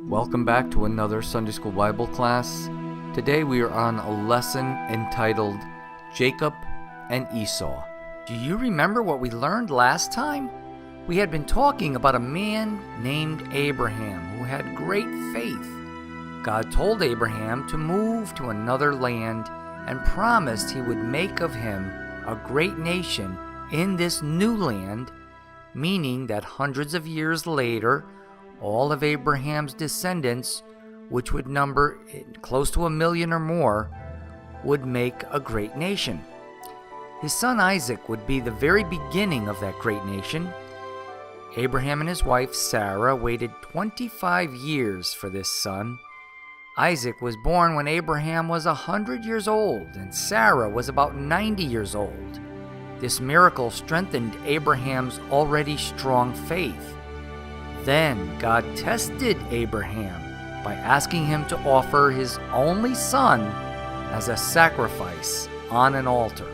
Welcome back to another Sunday School Bible class. Today we are on a lesson entitled Jacob and Esau. Do you remember what we learned last time? We had been talking about a man named Abraham who had great faith. God told Abraham to move to another land and promised he would make of him a great nation in this new land, meaning that hundreds of years later, all of Abraham's descendants, which would number close to 1 million or more, would make a great nation. His son Isaac would be the very beginning of that great nation. Abraham and his wife Sarah waited 25 years for this son. Isaac was born when Abraham was 100 years old and Sarah was about 90 years old. This miracle strengthened Abraham's already strong faith. Then God tested Abraham by asking him to offer his only son as a sacrifice on an altar.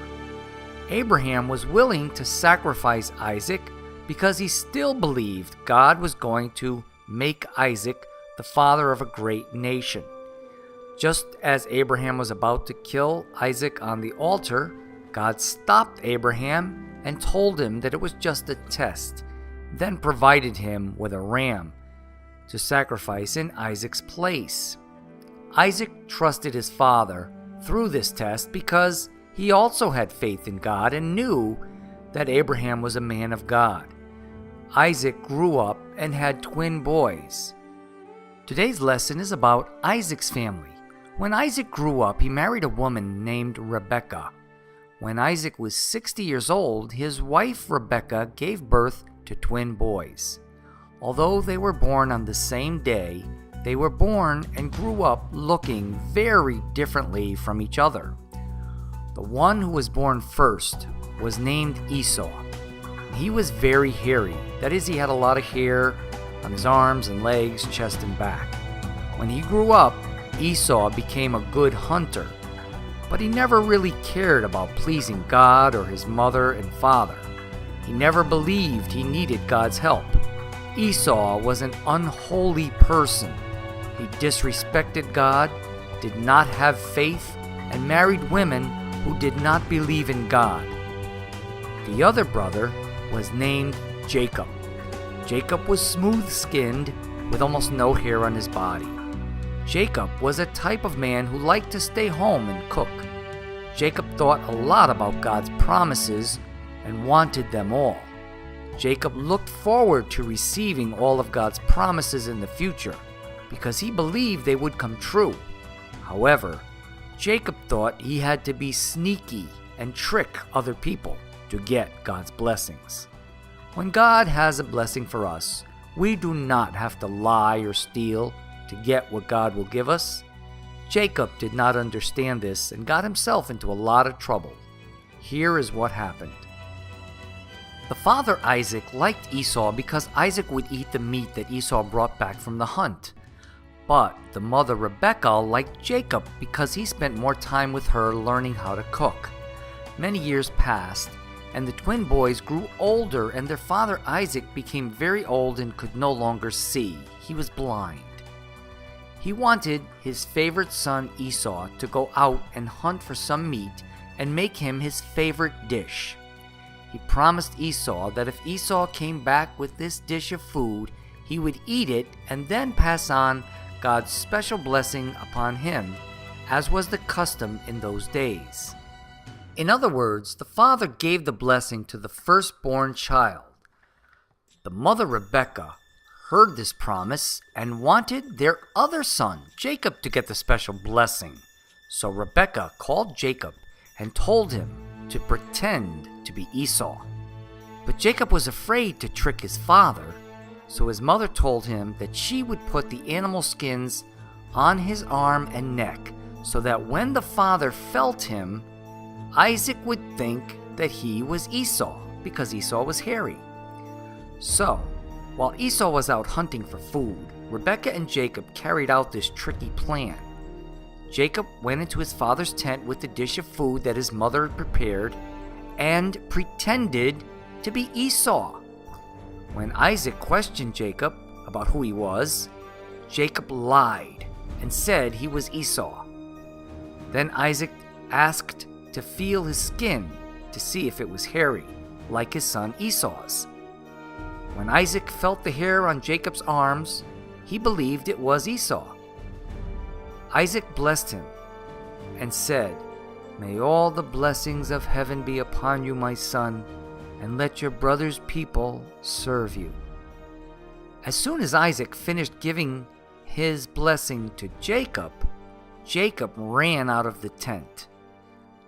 Abraham was willing to sacrifice Isaac because he still believed God was going to make Isaac the father of a great nation. Just as Abraham was about to kill Isaac on the altar, God stopped Abraham and told him that it was just a test, then provided him with a ram to sacrifice in Isaac's place. Isaac trusted his father through this test because he also had faith in God and knew that Abraham was a man of God. Isaac grew up and had twin boys. Today's lesson is about Isaac's family. When Isaac grew up, he married a woman named Rebekah. When Isaac was 60 years old, his wife Rebekah gave birth to twin boys. Although they were born on the same day, they were born and grew up looking very differently from each other. The one who was born first was named Esau. He was very hairy. That is, he had a lot of hair on his arms and legs, chest and back. When he grew up, Esau became a good hunter, but he never really cared about pleasing God or his mother and father. He never believed he needed God's help. Esau was an unholy person. He disrespected God, did not have faith, and married women who did not believe in God. The other brother was named Jacob. Jacob was smooth-skinned with almost no hair on his body. Jacob was a type of man who liked to stay home and cook. Jacob thought a lot about God's promises and wanted them all. Jacob looked forward to receiving all of God's promises in the future because he believed they would come true. However, Jacob thought he had to be sneaky and trick other people to get God's blessings. When God has a blessing for us, we do not have to lie or steal to get what God will give us. Jacob did not understand this and got himself into a lot of trouble. Here is what happened. The father Isaac liked Esau because Isaac would eat the meat that Esau brought back from the hunt. But the mother Rebekah liked Jacob because he spent more time with her learning how to cook. Many years passed, and the twin boys grew older, and their father Isaac became very old and could no longer see. He was blind. He wanted his favorite son Esau to go out and hunt for some meat and make him his favorite dish. He promised Esau that if Esau came back with this dish of food, he would eat it and then pass on God's special blessing upon him, as was the custom in those days. In other words, the father gave the blessing to the firstborn child. The mother Rebekah heard this promise and wanted their other son, Jacob, to get the special blessing. So Rebekah called Jacob and told him to pretend to be Esau. But Jacob was afraid to trick his father, so his mother told him that she would put the animal skins on his arm and neck so that when the father felt him, Isaac would think that he was Esau because Esau was hairy. So, while Esau was out hunting for food, Rebekah and Jacob carried out this tricky plan. Jacob went into his father's tent with the dish of food that his mother had prepared and pretended to be Esau. When Isaac questioned Jacob about who he was, Jacob lied and said he was Esau. Then Isaac asked to feel his skin to see if it was hairy, like his son Esau's. When Isaac felt the hair on Jacob's arms, he believed it was Esau. Isaac blessed him and said, "May all the blessings of heaven be upon you, my son, and let your brother's people serve you." As soon as Isaac finished giving his blessing to Jacob, Jacob ran out of the tent.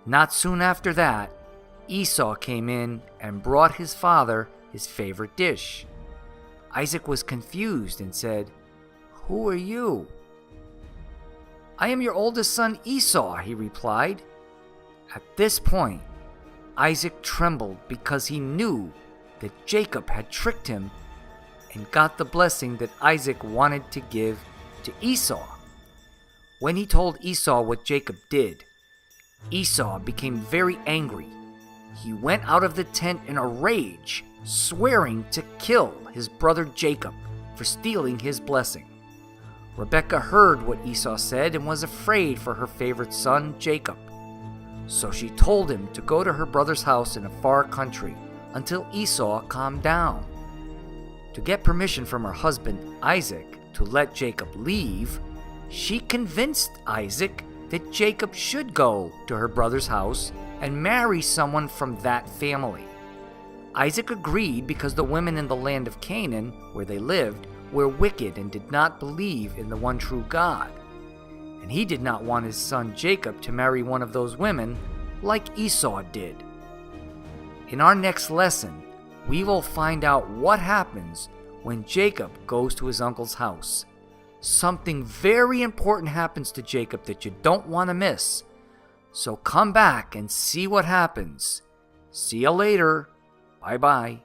Not soon after that, Esau came in and brought his father his favorite dish. Isaac was confused and said, "Who are you?" "I am your oldest son Esau," he replied. At this point, Isaac trembled because he knew that Jacob had tricked him and got the blessing that Isaac wanted to give to Esau. When he told Esau what Jacob did, Esau became very angry. He went out of the tent in a rage, swearing to kill his brother Jacob for stealing his blessing. Rebekah heard what Esau said and was afraid for her favorite son, Jacob. So she told him to go to her brother's house in a far country until Esau calmed down. To get permission from her husband, Isaac, to let Jacob leave, she convinced Isaac that Jacob should go to her brother's house and marry someone from that family. Isaac agreed because the women in the land of Canaan, where they lived, were wicked and did not believe in the one true God. And he did not want his son Jacob to marry one of those women like Esau did. In our next lesson, we will find out what happens when Jacob goes to his uncle's house. Something very important happens to Jacob that you don't want to miss. So come back and see what happens. See you later. Bye-bye.